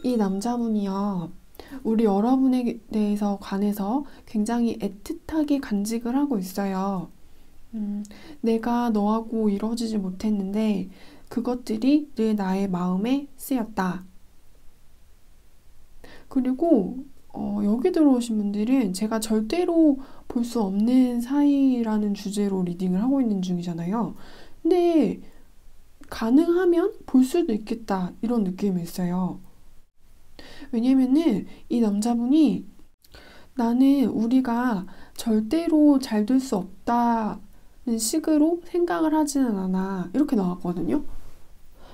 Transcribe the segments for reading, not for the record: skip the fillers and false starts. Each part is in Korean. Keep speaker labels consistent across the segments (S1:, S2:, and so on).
S1: 이 남자분이요, 우리 여러분에 대해서 관해서 굉장히 애틋하게 간직을 하고 있어요. 음, 내가 너하고 이루어지지 못했는데 그것들이 늘 나의 마음에 쓰였다. 그리고 여기 들어오신 분들은 제가 절대로 볼 수 없는 사이라는 주제로 리딩을 하고 있는 중이잖아요. 근데 가능하면 볼 수도 있겠다 이런 느낌이 있어요. 왜냐면은 이 남자분이 나는 우리가 절대로 잘 될 수 없다는 식으로 생각을 하지는 않아. 이렇게 나왔거든요.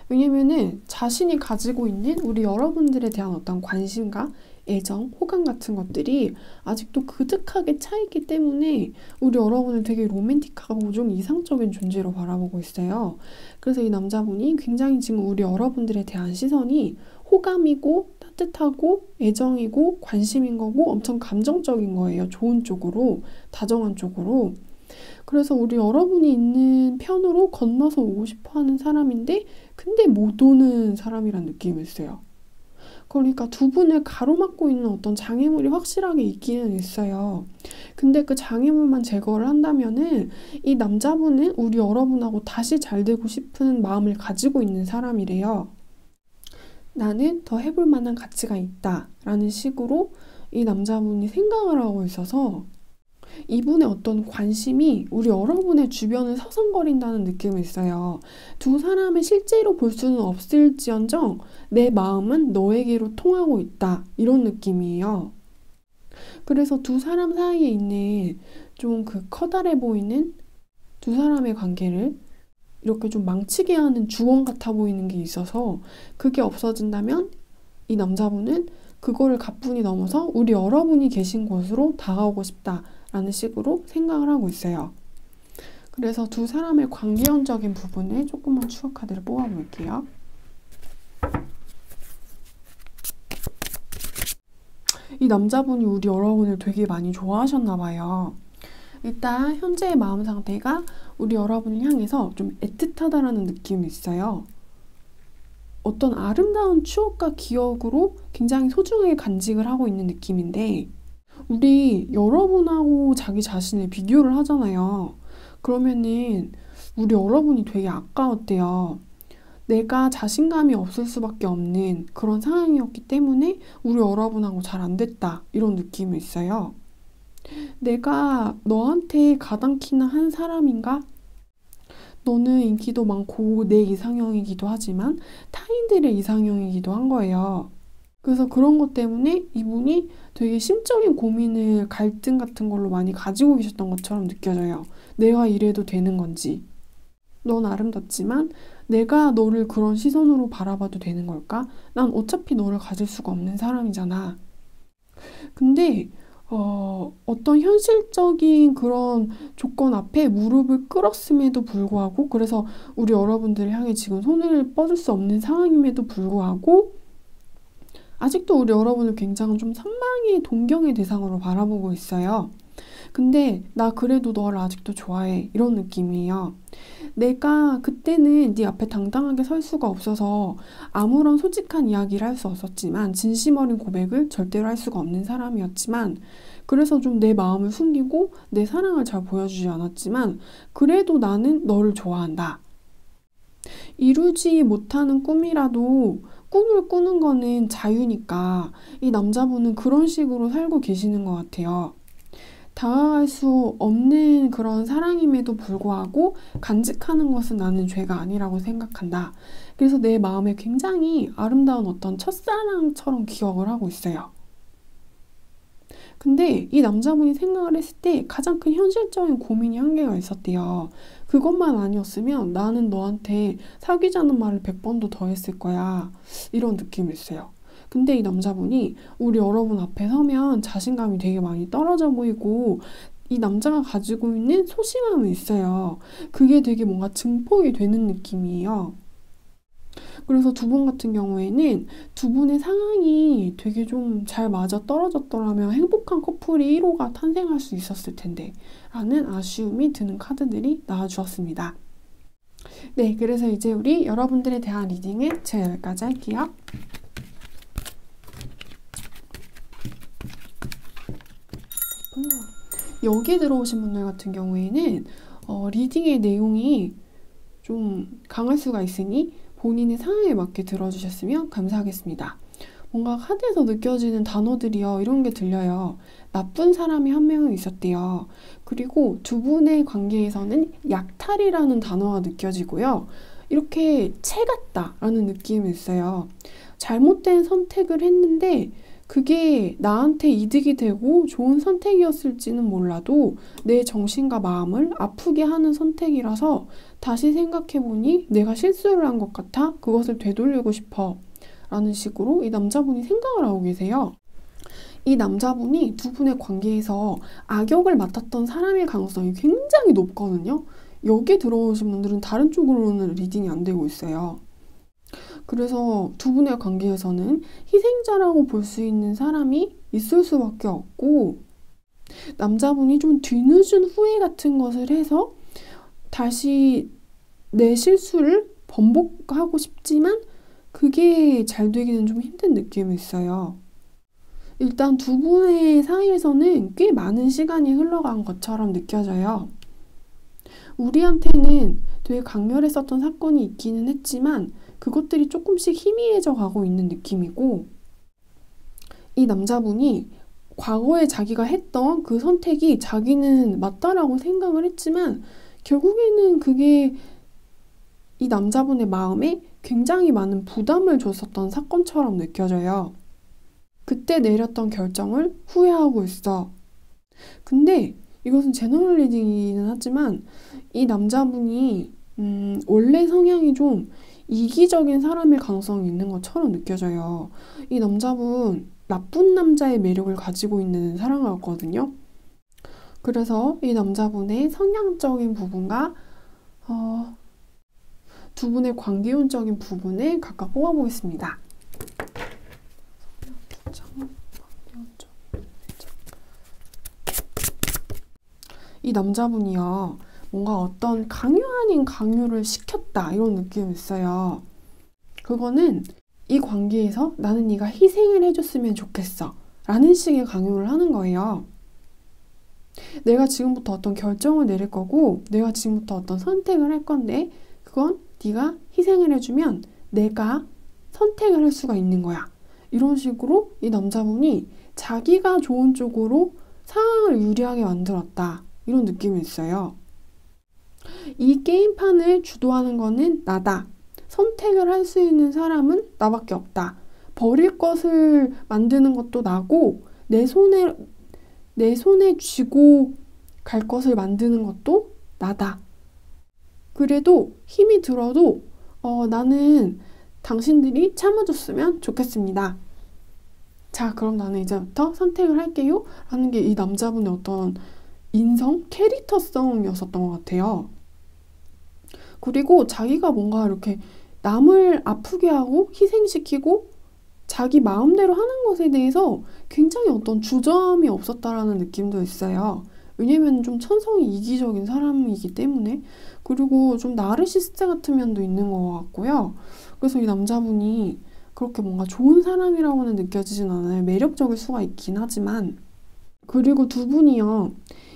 S1: 왜냐면은 자신이 가지고 있는 우리 여러분들에 대한 어떤 관심과 애정, 호감 같은 것들이 아직도 그득하게 차있기 때문에 우리 여러분을 되게 로맨틱하고 좀 이상적인 존재로 바라보고 있어요. 그래서 이 남자분이 굉장히 지금 우리 여러분들에 대한 시선이 호감이고 따뜻하고 애정이고 관심인 거고 엄청 감정적인 거예요. 좋은 쪽으로, 다정한 쪽으로. 그래서 우리 여러분이 있는 편으로 건너서 오고 싶어 하는 사람인데 근데 못 오는 사람이란 느낌이 있어요. 그러니까 두 분을 가로막고 있는 어떤 장애물이 확실하게 있기는 있어요. 근데 그 장애물만 제거를 한다면은 이 남자분은 우리 여러분하고 다시 잘 되고 싶은 마음을 가지고 있는 사람이래요. 나는 더 해볼 만한 가치가 있다 라는 식으로 이 남자분이 생각을 하고 있어서 이분의 어떤 관심이 우리 여러분의 주변을 서성거린다는 느낌이 있어요. 두 사람을 실제로 볼 수는 없을지언정 내 마음은 너에게로 통하고 있다. 이런 느낌이에요. 그래서 두 사람 사이에 있는 좀 그 커다래 보이는 두 사람의 관계를 이렇게 좀 망치게 하는 주원 같아 보이는 게 있어서 그게 없어진다면 이 남자분은 그거를 가뿐히 넘어서 우리 여러분이 계신 곳으로 다가오고 싶다라는 식으로 생각을 하고 있어요. 그래서 두 사람의 관계론적인 부분을 조금만 추억 카드를 뽑아볼게요. 이 남자분이 우리 여러분을 되게 많이 좋아하셨나 봐요. 일단 현재의 마음 상태가 우리 여러분을 향해서 좀 애틋하다라는 느낌이 있어요. 어떤 아름다운 추억과 기억으로 굉장히 소중하게 간직을 하고 있는 느낌인데 우리 여러분하고 자기 자신을 비교를 하잖아요. 그러면은 우리 여러분이 되게 아까웠대요. 내가 자신감이 없을 수밖에 없는 그런 상황이었기 때문에 우리 여러분하고 잘 안 됐다 이런 느낌이 있어요. 내가 너한테 가당키나 한 사람인가? 너는 인기도 많고 내 이상형이기도 하지만 타인들의 이상형이기도 한 거예요. 그래서 그런 것 때문에 이분이 되게 심적인 고민을 갈등 같은 걸로 많이 가지고 계셨던 것처럼 느껴져요. 내가 이래도 되는 건지. 넌 아름답지만 내가 너를 그런 시선으로 바라봐도 되는 걸까? 난 어차피 너를 가질 수가 없는 사람이잖아. 근데 어떤 현실적인 그런 조건 앞에 무릎을 꿇었음에도 불구하고 그래서 우리 여러분들을 향해 지금 손을 뻗을 수 없는 상황임에도 불구하고 아직도 우리 여러분을 굉장히 좀 선망의 동경의 대상으로 바라보고 있어요. 근데 나 그래도 너를 아직도 좋아해 이런 느낌이에요. 내가 그때는 네 앞에 당당하게 설 수가 없어서 아무런 솔직한 이야기를 할 수 없었지만 진심 어린 고백을 절대로 할 수가 없는 사람이었지만 그래서 좀 내 마음을 숨기고 내 사랑을 잘 보여주지 않았지만 그래도 나는 너를 좋아한다. 이루지 못하는 꿈이라도 꿈을 꾸는 거는 자유니까 이 남자분은 그런 식으로 살고 계시는 것 같아요. 다가갈 수 없는 그런 사랑임에도 불구하고 간직하는 것은 나는 죄가 아니라고 생각한다. 그래서 내 마음에 굉장히 아름다운 어떤 첫사랑처럼 기억을 하고 있어요. 근데 이 남자분이 생각을 했을 때 가장 큰 현실적인 고민이 한 개가 있었대요. 그것만 아니었으면 나는 너한테 사귀자는 말을 100번도 더 했을 거야. 이런 느낌이 있어요. 근데 이 남자분이 우리 여러분 앞에 서면 자신감이 되게 많이 떨어져 보이고 이 남자가 가지고 있는 소심함이 있어요. 그게 되게 뭔가 증폭이 되는 느낌이에요. 그래서 두 분 같은 경우에는 두 분의 상황이 되게 좀 잘 맞아 떨어졌더라면 행복한 커플이 1호가 탄생할 수 있었을 텐데 라는 아쉬움이 드는 카드들이 나와주었습니다. 네, 그래서 이제 우리 여러분들에 대한 리딩은 제가 여기까지 할게요. 여기에 들어오신 분들 같은 경우에는 리딩의 내용이 좀 강할 수가 있으니 본인의 상황에 맞게 들어주셨으면 감사하겠습니다. 뭔가 카드에서 느껴지는 단어들이요, 이런 게 들려요. 나쁜 사람이 한 명은 있었대요. 그리고 두 분의 관계에서는 약탈이라는 단어가 느껴지고요. 이렇게 채 같다라는 느낌이 있어요. 잘못된 선택을 했는데 그게 나한테 이득이 되고 좋은 선택이었을지는 몰라도 내 정신과 마음을 아프게 하는 선택이라서 다시 생각해보니 내가 실수를 한 것 같아 그것을 되돌리고 싶어 라는 식으로 이 남자분이 생각을 하고 계세요. 이 남자분이 두 분의 관계에서 악역을 맡았던 사람일 가능성이 굉장히 높거든요. 여기에 들어오신 분들은 다른 쪽으로는 리딩이 안 되고 있어요. 그래서 두 분의 관계에서는 희생자라고 볼 수 있는 사람이 있을 수밖에 없고, 남자분이 좀 뒤늦은 후회 같은 것을 해서 다시 내 실수를 번복하고 싶지만 그게 잘 되기는 좀 힘든 느낌이 있어요. 일단 두 분의 사이에서는 꽤 많은 시간이 흘러간 것처럼 느껴져요. 우리한테는 되게 강렬했었던 사건이 있기는 했지만 그것들이 조금씩 희미해져 가고 있는 느낌이고, 이 남자분이 과거에 자기가 했던 그 선택이 자기는 맞다라고 생각을 했지만 결국에는 그게 이 남자분의 마음에 굉장히 많은 부담을 줬었던 사건처럼 느껴져요. 그때 내렸던 결정을 후회하고 있어. 근데 이것은 제너럴 리딩이긴 하지만 이 남자분이 원래 성향이 좀 이기적인 사람일 가능성이 있는 것처럼 느껴져요. 이 남자분 나쁜 남자의 매력을 가지고 있는 사람 같거든요. 그래서 이 남자분의 성향적인 부분과 두 분의 관계운적인 부분을 각각 뽑아보겠습니다. 이 남자분이요, 뭔가 어떤 강요 아닌 강요를 시켰다 이런 느낌이 있어요. 그거는 이 관계에서 나는 네가 희생을 해줬으면 좋겠어 라는 식의 강요를 하는 거예요. 내가 지금부터 어떤 결정을 내릴 거고 내가 지금부터 어떤 선택을 할 건데 그건 네가 희생을 해주면 내가 선택을 할 수가 있는 거야. 이런 식으로 이 남자분이 자기가 좋은 쪽으로 상황을 유리하게 만들었다 이런 느낌이 있어요. 이 게임판을 주도하는 거는 나다. 선택을 할 수 있는 사람은 나밖에 없다. 버릴 것을 만드는 것도 나고 내 손에 쥐고 갈 것을 만드는 것도 나다. 그래도 힘이 들어도 나는 당신들이 참아줬으면 좋겠습니다. 자, 그럼 나는 이제부터 선택을 할게요 라는 게 이 남자분의 어떤 인성, 캐릭터성이었었던 것 같아요. 그리고 자기가 뭔가 이렇게 남을 아프게 하고 희생시키고 자기 마음대로 하는 것에 대해서 굉장히 어떤 주저함이 없었다라는 느낌도 있어요. 왜냐면 좀 천성이 이기적인 사람이기 때문에. 그리고 좀 나르시스트 같은 면도 있는 것 같고요. 그래서 이 남자분이 그렇게 뭔가 좋은 사람이라고는 느껴지진 않아요. 매력적일 수가 있긴 하지만. 그리고 두 분이요,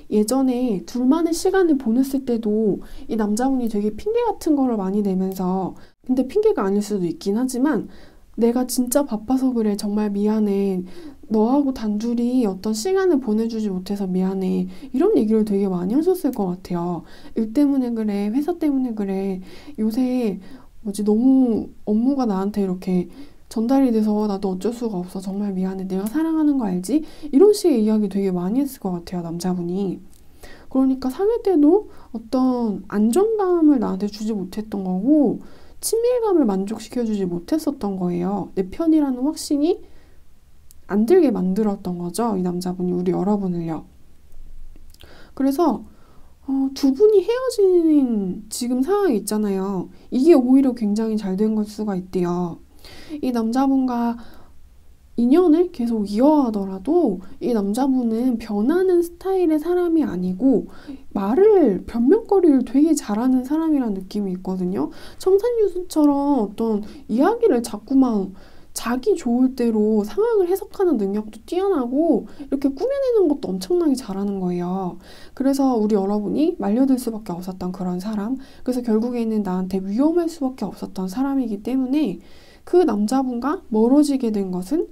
S1: 예전에 둘만의 시간을 보냈을 때도 이 남자분이 되게 핑계 같은 거를 많이 내면서, 근데 핑계가 아닐 수도 있긴 하지만 내가 진짜 바빠서 그래, 정말 미안해, 너하고 단둘이 어떤 시간을 보내주지 못해서 미안해, 이런 얘기를 되게 많이 하셨을 것 같아요. 일 때문에 그래, 회사 때문에 그래, 요새 너무 업무가 나한테 이렇게 전달이 돼서 나도 어쩔 수가 없어, 정말 미안해, 내가 사랑하는 거 알지? 이런 식의 이야기 되게 많이 했을 것 같아요, 남자분이. 그러니까 사귈 때도 어떤 안정감을 나한테 주지 못했던 거고 친밀감을 만족시켜주지 못했었던 거예요. 내 편이라는 확신이 안 들게 만들었던 거죠, 이 남자분이 우리 여러분을요. 그래서 두 분이 헤어진 지금 상황이 있잖아요. 이게 오히려 굉장히 잘 된 걸 수가 있대요. 이 남자분과 인연을 계속 이어가더라도 이 남자분은 변하는 스타일의 사람이 아니고 변명거리를 되게 잘하는 사람이라는 느낌이 있거든요. 청산유수처럼 어떤 이야기를 자꾸만 자기 좋을 대로 상황을 해석하는 능력도 뛰어나고 이렇게 꾸며내는 것도 엄청나게 잘하는 거예요. 그래서 우리 여러분이 말려들 수밖에 없었던 그런 사람, 그래서 결국에는 나한테 위험할 수밖에 없었던 사람이기 때문에 그 남자분과 멀어지게 된 것은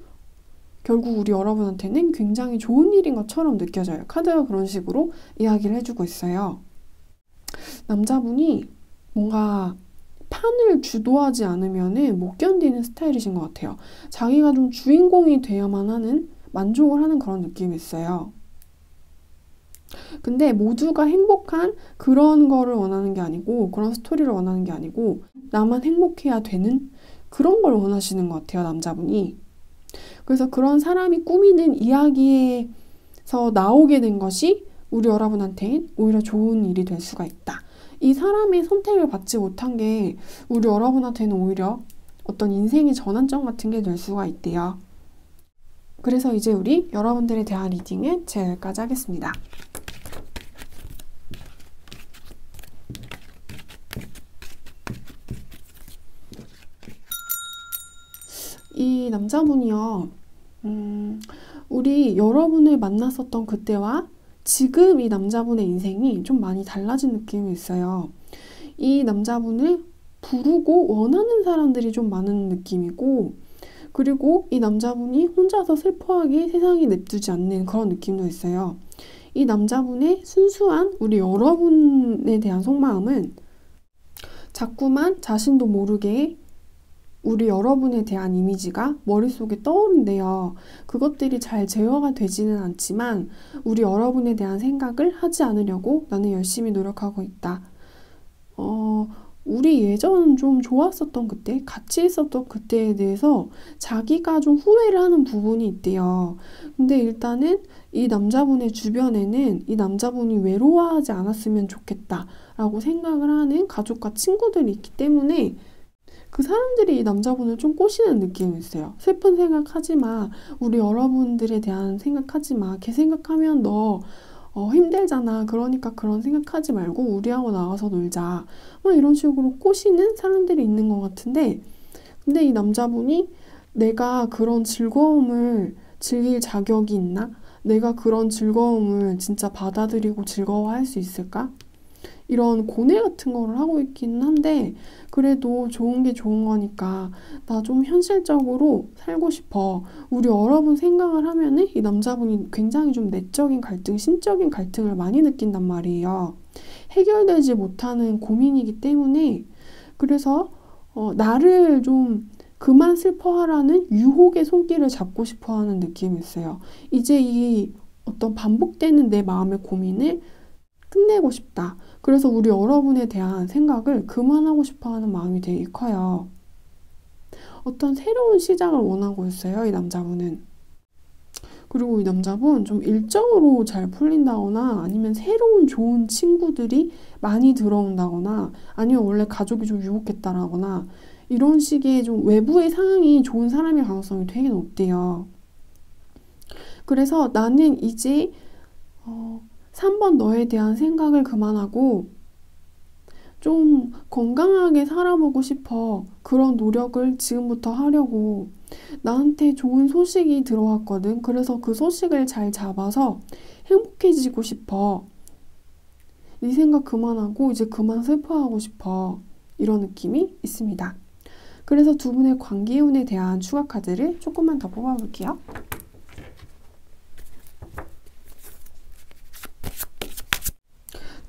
S1: 결국 우리 여러분한테는 굉장히 좋은 일인 것처럼 느껴져요. 카드가 그런 식으로 이야기를 해주고 있어요. 남자분이 뭔가 판을 주도하지 않으면은 못 견디는 스타일이신 것 같아요. 자기가 좀 주인공이 돼야만 하는, 만족을 하는 그런 느낌이 있어요. 근데 모두가 행복한 그런 거를 원하는 게 아니고, 그런 스토리를 원하는 게 아니고, 나만 행복해야 되는 그런 걸 원하시는 것 같아요, 남자분이. 그래서 그런 사람이 꾸미는 이야기에서 나오게 된 것이 우리 여러분한테는 오히려 좋은 일이 될 수가 있다. 이 사람의 선택을 받지 못한 게 우리 여러분한테는 오히려 어떤 인생의 전환점 같은 게 될 수가 있대요. 그래서 이제 우리 여러분들에 대한 리딩은 제가 여기까지 하겠습니다. 이 남자분이요, 우리 여러분을 만났었던 그때와 지금 이 남자분의 인생이 좀 많이 달라진 느낌이 있어요. 이 남자분을 부르고 원하는 사람들이 좀 많은 느낌이고, 그리고 이 남자분이 혼자서 슬퍼하게 세상에 냅두지 않는 그런 느낌도 있어요. 이 남자분의 순수한 우리 여러분에 대한 속마음은 자꾸만 자신도 모르게 우리 여러분에 대한 이미지가 머릿속에 떠오른대요. 그것들이 잘 제어가 되지는 않지만 우리 여러분에 대한 생각을 하지 않으려고 나는 열심히 노력하고 있다. 우리 예전 좀 좋았었던 그때, 같이 있었던 그때에 대해서 자기가 좀 후회를 하는 부분이 있대요. 근데 일단은 이 남자분의 주변에는 이 남자분이 외로워하지 않았으면 좋겠다라고 생각을 하는 가족과 친구들이 있기 때문에 그 사람들이 이 남자분을 좀 꼬시는 느낌이 있어요. 슬픈 생각하지 마. 우리 여러분들에 대한 생각하지 마. 걔 생각하면 너 힘들잖아. 그러니까 그런 생각하지 말고 우리하고 나가서 놀자. 막 이런 식으로 꼬시는 사람들이 있는 것 같은데, 근데 이 남자분이 내가 그런 즐거움을 즐길 자격이 있나? 내가 그런 즐거움을 진짜 받아들이고 즐거워할 수 있을까? 이런 고뇌 같은 거를 하고 있기는 한데, 그래도 좋은 게 좋은 거니까 나 좀 현실적으로 살고 싶어. 우리 여러분 생각을 하면은 이 남자분이 굉장히 좀 내적인 갈등, 심적인 갈등을 많이 느낀단 말이에요. 해결되지 못하는 고민이기 때문에, 그래서 나를 좀 그만 슬퍼하라는 유혹의 손길을 잡고 싶어 하는 느낌이 있어요. 이제 이 어떤 반복되는 내 마음의 고민을 끝내고 싶다. 그래서 우리 여러분에 대한 생각을 그만하고 싶어 하는 마음이 되게 커요. 어떤 새로운 시작을 원하고 있어요, 이 남자분은. 그리고 이 남자분 좀 일적으로 잘 풀린다거나 아니면 새로운 좋은 친구들이 많이 들어온다거나 아니면 원래 가족이 좀 유복했다라거나 이런 식의 좀 외부의 상황이 좋은 사람일 가능성이 되게 높대요. 그래서 나는 이제 3번 너에 대한 생각을 그만하고 좀 건강하게 살아보고 싶어. 그런 노력을 지금부터 하려고. 나한테 좋은 소식이 들어왔거든. 그래서 그 소식을 잘 잡아서 행복해지고 싶어. 네 생각 그만하고 이제 그만 슬퍼하고 싶어. 이런 느낌이 있습니다. 그래서 두 분의 관계운에 대한 추가 카드를 조금만 더 뽑아볼게요.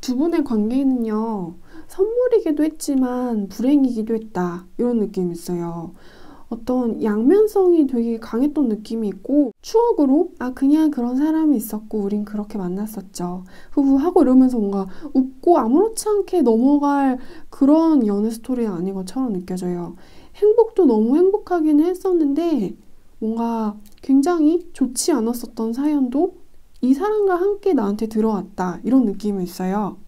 S1: 두 분의 관계는요, 선물이기도 했지만 불행이기도 했다. 이런 느낌이 있어요. 어떤 양면성이 되게 강했던 느낌이 있고 추억으로 그냥 그런 사람이 있었고 우린 그렇게 만났었죠. 후후 하고 이러면서 뭔가 웃고 아무렇지 않게 넘어갈 그런 연애 스토리는 아닌 것처럼 느껴져요. 행복도 너무 행복하기는 했었는데 뭔가 굉장히 좋지 않았었던 사연도 이 사람과 함께 나한테 들어왔다. 이런 느낌이 있어요.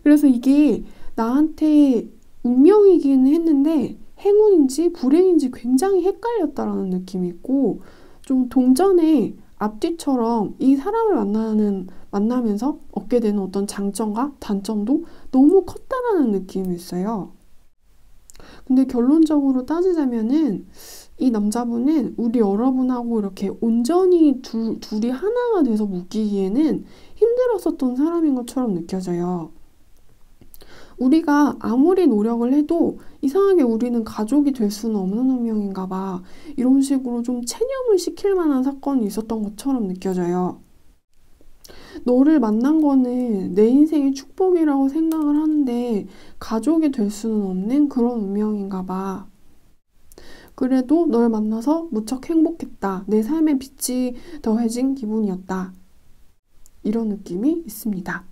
S1: 그래서 이게 나한테 운명이기는 했는데 행운인지 불행인지 굉장히 헷갈렸다라는 느낌이 있고 좀 동전의 앞뒤처럼 이 사람을 만나면서 얻게 되는 어떤 장점과 단점도 너무 컸다라는 느낌이 있어요. 근데 결론적으로 따지자면은 이 남자분은 우리 여러분하고 이렇게 온전히 둘이 하나가 돼서 묶이기에는 힘들었었던 사람인 것처럼 느껴져요. 우리가 아무리 노력을 해도 이상하게 우리는 가족이 될 수는 없는 운명인가 봐. 이런 식으로 좀 체념을 시킬 만한 사건이 있었던 것처럼 느껴져요. 너를 만난 거는 내 인생의 축복이라고 생각을 하는데 가족이 될 수는 없는 그런 운명인가 봐. 그래도 널 만나서 무척 행복했다. 내 삶의 빛이 더해진 기분이었다. 이런 느낌이 있습니다.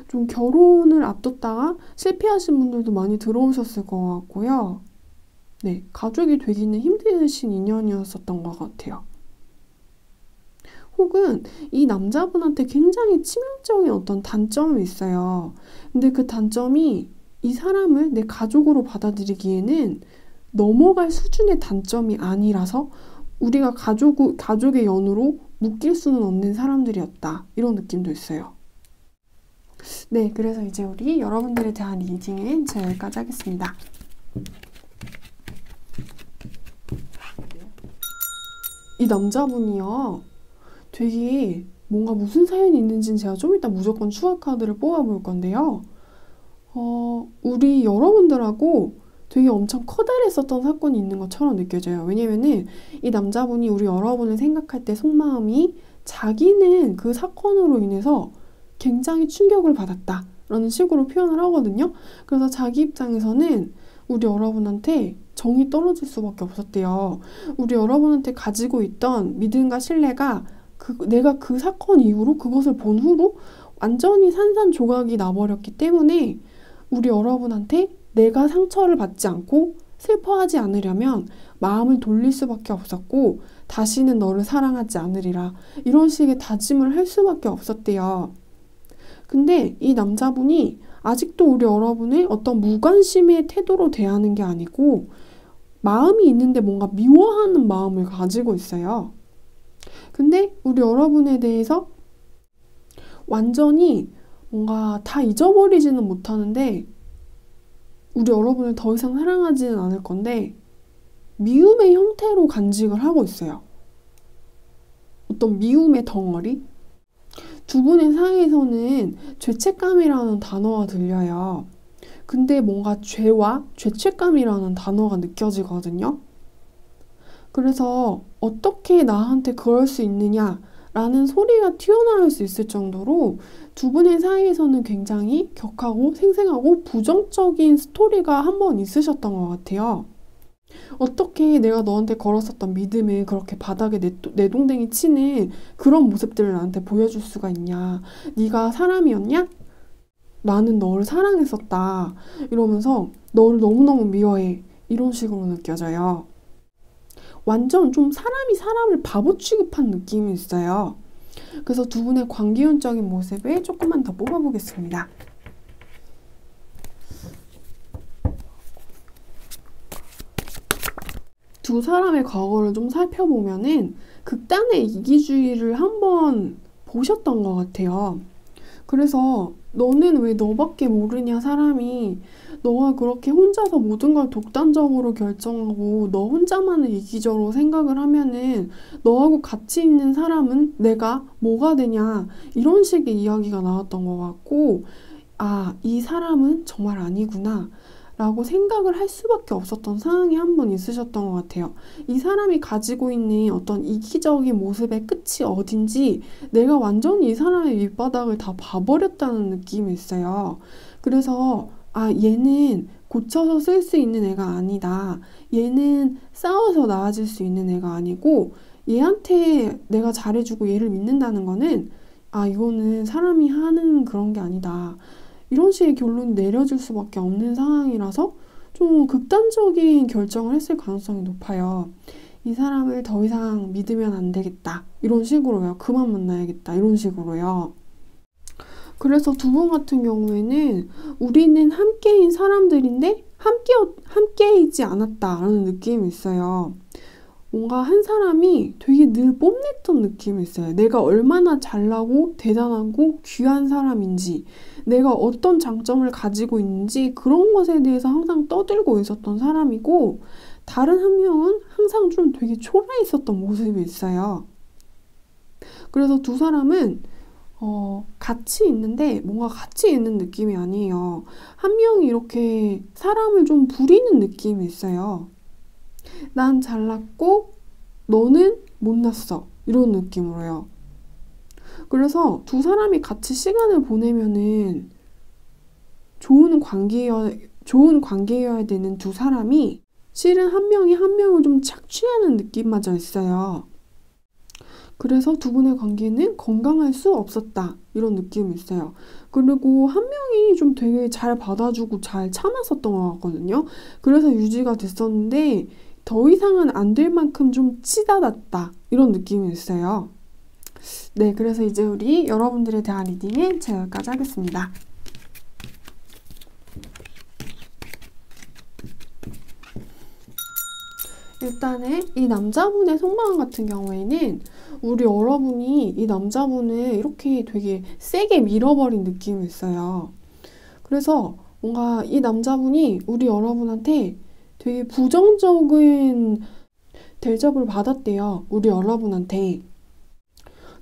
S1: 좀 결혼을 앞뒀다가 실패하신 분들도 많이 들어오셨을 것 같고요. 네, 가족이 되기는 힘드신 인연이었었던 것 같아요. 혹은 이 남자분한테 굉장히 치명적인 어떤 단점이 있어요. 근데 그 단점이 이 사람을 내 가족으로 받아들이기에는 넘어갈 수준의 단점이 아니라서 우리가 가족의 연으로 묶일 수는 없는 사람들이었다. 이런 느낌도 있어요. 네, 그래서 이제 우리 여러분들에 대한 리딩은 제가 여기까지 하겠습니다. 이 남자분이요. 되게 뭔가 무슨 사연이 있는지는 제가 좀 이따 무조건 추가 카드를 뽑아볼 건데요. 우리 여러분들하고 되게 엄청 커다랬었던 사건이 있는 것처럼 느껴져요. 왜냐면은 이 남자분이 우리 여러분을 생각할 때 속마음이 자기는 그 사건으로 인해서 굉장히 충격을 받았다 라는 식으로 표현을 하거든요. 그래서 자기 입장에서는 우리 여러분한테 정이 떨어질 수밖에 없었대요. 우리 여러분한테 가지고 있던 믿음과 신뢰가 내가 그 사건 이후로 그것을 본 후로 완전히 산산조각이 나버렸기 때문에 우리 여러분한테 내가 상처를 받지 않고 슬퍼하지 않으려면 마음을 돌릴 수밖에 없었고 다시는 너를 사랑하지 않으리라 이런 식의 다짐을 할 수밖에 없었대요. 근데 이 남자분이 아직도 우리 여러분을 어떤 무관심의 태도로 대하는 게 아니고 마음이 있는데 뭔가 미워하는 마음을 가지고 있어요. 근데 우리 여러분에 대해서 완전히 뭔가 다 잊어버리지는 못하는데 우리 여러분을 더 이상 사랑하지는 않을 건데 미움의 형태로 간직을 하고 있어요. 어떤 미움의 덩어리? 두 분의 사이에서는 죄책감이라는 단어가 들려요. 근데 뭔가 죄와 죄책감이라는 단어가 느껴지거든요. 그래서 어떻게 나한테 그럴 수 있느냐 라는 소리가 튀어나올 수 있을 정도로 두 분의 사이에서는 굉장히 격하고 생생하고 부정적인 스토리가 한 번 있으셨던 것 같아요. 어떻게 내가 너한테 걸었었던 믿음을 그렇게 바닥에 내동댕이 치는 그런 모습들을 나한테 보여줄 수가 있냐. 네가 사람이었냐? 나는 너를 사랑했었다. 이러면서 너를 너무너무 미워해. 이런 식으로 느껴져요. 완전 좀 사람이 사람을 바보 취급한 느낌이 있어요. 그래서 두 분의 관계운적인 모습을 조금만 더 뽑아보겠습니다. 두 사람의 과거를 좀 살펴보면은 극단의 이기주의를 한번 보셨던 것 같아요. 그래서 너는 왜 너밖에 모르냐 사람이 너가 그렇게 혼자서 모든 걸 독단적으로 결정하고 너 혼자만을 이기적으로 생각을 하면은 너하고 같이 있는 사람은 내가 뭐가 되냐 이런 식의 이야기가 나왔던 것 같고 아, 이 사람은 정말 아니구나 라고 생각을 할 수밖에 없었던 상황이 한 번 있으셨던 것 같아요. 이 사람이 가지고 있는 어떤 이기적인 모습의 끝이 어딘지 내가 완전히 이 사람의 밑바닥을 다 봐버렸다는 느낌이 있어요. 그래서 아, 얘는 고쳐서 쓸 수 있는 애가 아니다. 얘는 싸워서 나아질 수 있는 애가 아니고 얘한테 내가 잘해주고 얘를 믿는다는 거는 아, 이거는 사람이 하는 그런 게 아니다. 이런 식의 결론이 내려질 수밖에 없는 상황이라서 좀 극단적인 결정을 했을 가능성이 높아요. 이 사람을 더 이상 믿으면 안 되겠다. 이런 식으로요. 그만 만나야겠다. 이런 식으로요. 그래서 두 분 같은 경우에는 우리는 함께인 사람들인데 함께이지 않았다라는 느낌이 있어요. 뭔가 한 사람이 되게 늘 뽐냈던 느낌이 있어요. 내가 얼마나 잘나고 대단하고 귀한 사람인지, 내가 어떤 장점을 가지고 있는지 그런 것에 대해서 항상 떠들고 있었던 사람이고 다른 한 명은 항상 좀 되게 초라해 있었던 모습이 있어요. 그래서 두 사람은 같이 있는데 뭔가 같이 있는 느낌이 아니에요. 한 명이 이렇게 사람을 좀 부리는 느낌이 있어요. 난 잘났고 너는 못났어. 이런 느낌으로요. 그래서 두 사람이 같이 시간을 보내면은 좋은 관계여야 되는 두 사람이 실은 한 명이 한 명을 좀 착취하는 느낌마저 있어요. 그래서 두 분의 관계는 건강할 수 없었다. 이런 느낌이 있어요. 그리고 한 명이 좀 되게 잘 받아주고 잘 참았었던 것 같거든요. 그래서 유지가 됐었는데 더 이상은 안 될 만큼 좀 치닫았다. 이런 느낌이 있어요. 네, 그래서 이제 우리 여러분들에 대한 리딩은 제가 여기까지 하겠습니다. 일단은 이 남자분의 속마음 같은 경우에는 우리 여러분이 이 남자분을 이렇게 되게 세게 밀어버린 느낌이 있어요. 그래서 뭔가 이 남자분이 우리 여러분한테 되게 부정적인 대접을 받았대요. 우리 여러분한테.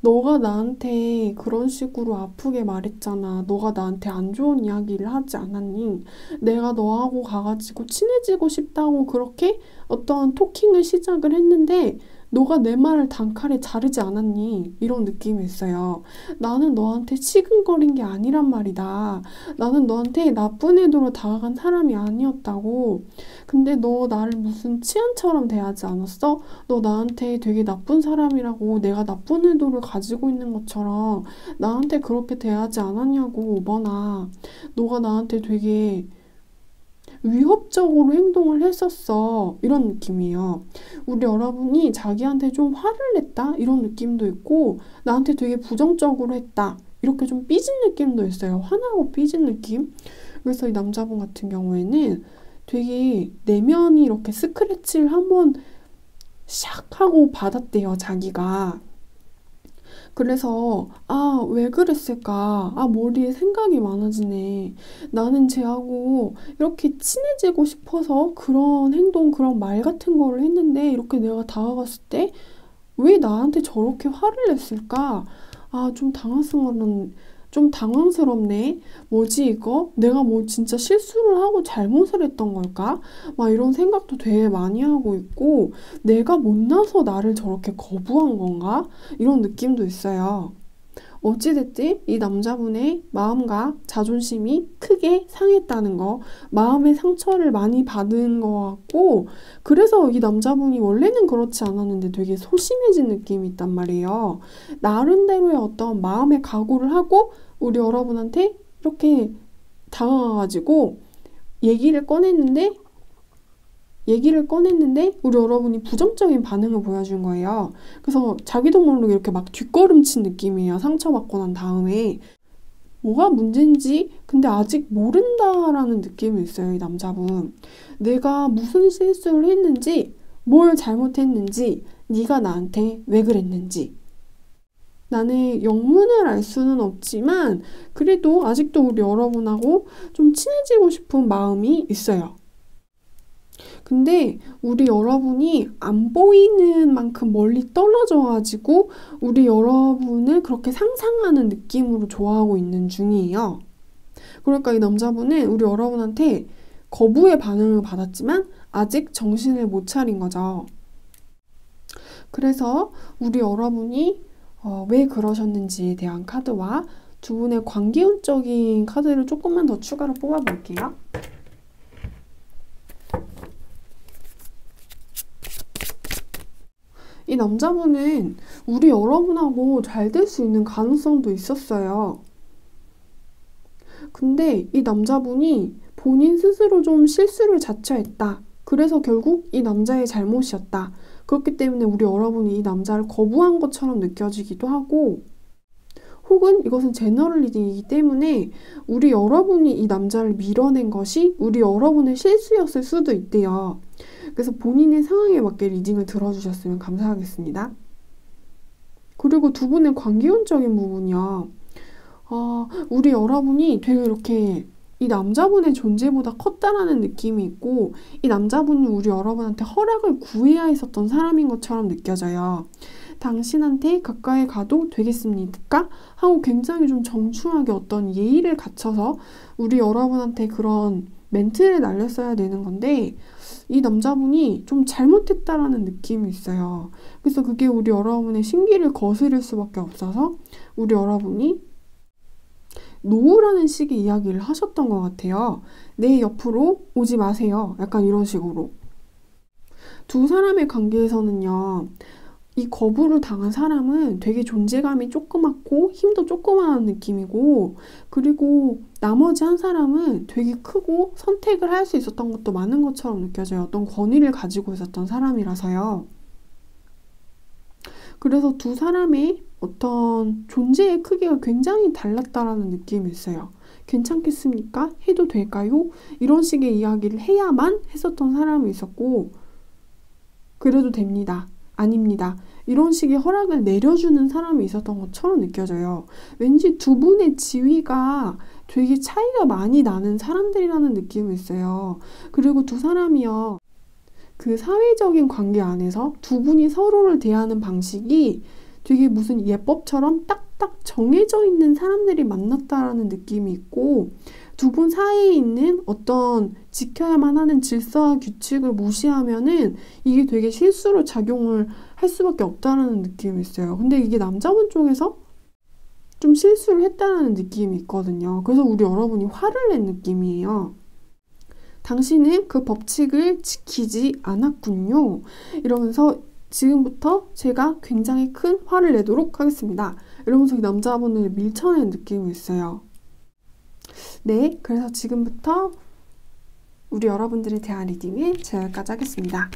S1: 너가 나한테 그런 식으로 아프게 말했잖아. 너가 나한테 안 좋은 이야기를 하지 않았니? 내가 너하고 가가지고 친해지고 싶다고 그렇게 어떤 토킹을 시작을 했는데 너가 내 말을 단칼에 자르지 않았니? 이런 느낌이 있어요. 나는 너한테 치근거린 게 아니란 말이다. 나는 너한테 나쁜 의도로 다가간 사람이 아니었다고. 근데 너 나를 무슨 치안처럼 대하지 않았어? 너 나한테 되게 나쁜 사람이라고 내가 나쁜 의도를 가지고 있는 것처럼 나한테 그렇게 대하지 않았냐고, 오버나. 너가 나한테 되게 위협적으로 행동을 했었어. 이런 느낌이에요. 우리 여러분이 자기한테 좀 화를 냈다? 이런 느낌도 있고 나한테 되게 부정적으로 했다. 이렇게 좀 삐진 느낌도 있어요. 화나고 삐진 느낌. 그래서 이 남자분 같은 경우에는 되게 내면이 이렇게 스크래치를 한번 샥 하고 받았대요. 자기가. 그래서 왜 그랬을까? 머리에 생각이 많아지네. 나는 쟤하고 이렇게 친해지고 싶어서 그런 행동, 그런 말 같은 거를 했는데 이렇게 내가 다가갔을 때 왜 나한테 저렇게 화를 냈을까? 좀 당황스럽네. 뭐지 이거? 내가 뭐 진짜 실수를 하고 잘못을 했던 걸까? 막 이런 생각도 되게 많이 하고 있고 내가 못나서 나를 저렇게 거부한 건가? 이런 느낌도 있어요. 어찌됐든 이 남자분의 마음과 자존심이 크게 상했다는 거, 마음의 상처를 많이 받은 것 같고, 그래서 이 남자분이 원래는 그렇지 않았는데 되게 소심해진 느낌이 있단 말이에요. 나름대로의 어떤 마음의 각오를 하고 우리 여러분한테 이렇게 다가가가지고 얘기를 꺼냈는데 우리 여러분이 부정적인 반응을 보여준 거예요. 그래서 자기도 모르게 이렇게 막 뒷걸음친 느낌이에요. 상처받고 난 다음에. 뭐가 문제인지 근데 아직 모른다라는 느낌이 있어요. 이 남자분. 내가 무슨 실수를 했는지, 뭘 잘못했는지, 네가 나한테 왜 그랬는지. 나는 영문을 알 수는 없지만 그래도 아직도 우리 여러분하고 좀 친해지고 싶은 마음이 있어요. 근데 우리 여러분이 안 보이는 만큼 멀리 떨어져가지고 우리 여러분을 그렇게 상상하는 느낌으로 좋아하고 있는 중이에요. 그러니까 이 남자분은 우리 여러분한테 거부의 반응을 받았지만 아직 정신을 못 차린 거죠. 그래서 우리 여러분이 왜 그러셨는지에 대한 카드와 두 분의 관계운적인 카드를 조금만 더 추가로 뽑아볼게요. 이 남자분은 우리 여러분하고 잘 될 수 있는 가능성도 있었어요. 근데 이 남자분이 본인 스스로 좀 실수를 자처했다. 그래서 결국 이 남자의 잘못이었다. 그렇기 때문에 우리 여러분이 이 남자를 거부한 것처럼 느껴지기도 하고, 혹은 이것은 제너럴 리딩이기 때문에 우리 여러분이 이 남자를 밀어낸 것이 우리 여러분의 실수였을 수도 있대요. 그래서 본인의 상황에 맞게 리딩을 들어주셨으면 감사하겠습니다. 그리고 두 분의 관계운적인 부분이요. 우리 여러분이 되게 이렇게 이 남자분의 존재보다 컸다라는 느낌이 있고 이 남자분이 우리 여러분한테 허락을 구해야 했었던 사람인 것처럼 느껴져요. 당신한테 가까이 가도 되겠습니까? 하고 굉장히 좀 정중하게 어떤 예의를 갖춰서 우리 여러분한테 그런 멘트를 날렸어야 되는 건데 이 남자분이 좀 잘못했다라는 느낌이 있어요. 그래서 그게 우리 여러분의 심기를 거스릴 수밖에 없어서 우리 여러분이 노라는 식의 이야기를 하셨던 것 같아요. 내 옆으로 오지 마세요. 약간 이런 식으로. 두 사람의 관계에서는요. 이 거부를 당한 사람은 되게 존재감이 조그맣고 힘도 조그마한 느낌이고 그리고 나머지 한 사람은 되게 크고 선택을 할 수 있었던 것도 많은 것처럼 느껴져요. 어떤 권위를 가지고 있었던 사람이라서요. 그래서 두 사람의 어떤 존재의 크기가 굉장히 달랐다라는 느낌이 있어요. 괜찮겠습니까? 해도 될까요? 이런 식의 이야기를 해야만 했었던 사람이 있었고 그래도 됩니다. 아닙니다. 이런 식의 허락을 내려주는 사람이 있었던 것처럼 느껴져요. 왠지 두 분의 지위가 되게 차이가 많이 나는 사람들이라는 느낌이 있어요. 그리고 두 사람이요. 그 사회적인 관계 안에서 두 분이 서로를 대하는 방식이 되게 무슨 예법처럼 딱딱 정해져 있는 사람들이 만났다라는 느낌이 있고 두 분 사이에 있는 어떤 지켜야만 하는 질서와 규칙을 무시하면은 이게 되게 실수로 작용을 할 수밖에 없다라는 느낌이 있어요. 근데 이게 남자분 쪽에서 좀 실수를 했다라는 느낌이 있거든요. 그래서 우리 여러분이 화를 낸 느낌이에요. 당신은 그 법칙을 지키지 않았군요. 이러면서 지금부터 제가 굉장히 큰 화를 내도록 하겠습니다. 이러면서 이 남자분을 밀쳐낸 느낌이 있어요. 네, 그래서 지금부터 우리 여러분들에 대한 리딩을 제가 여기까지 하겠습니다.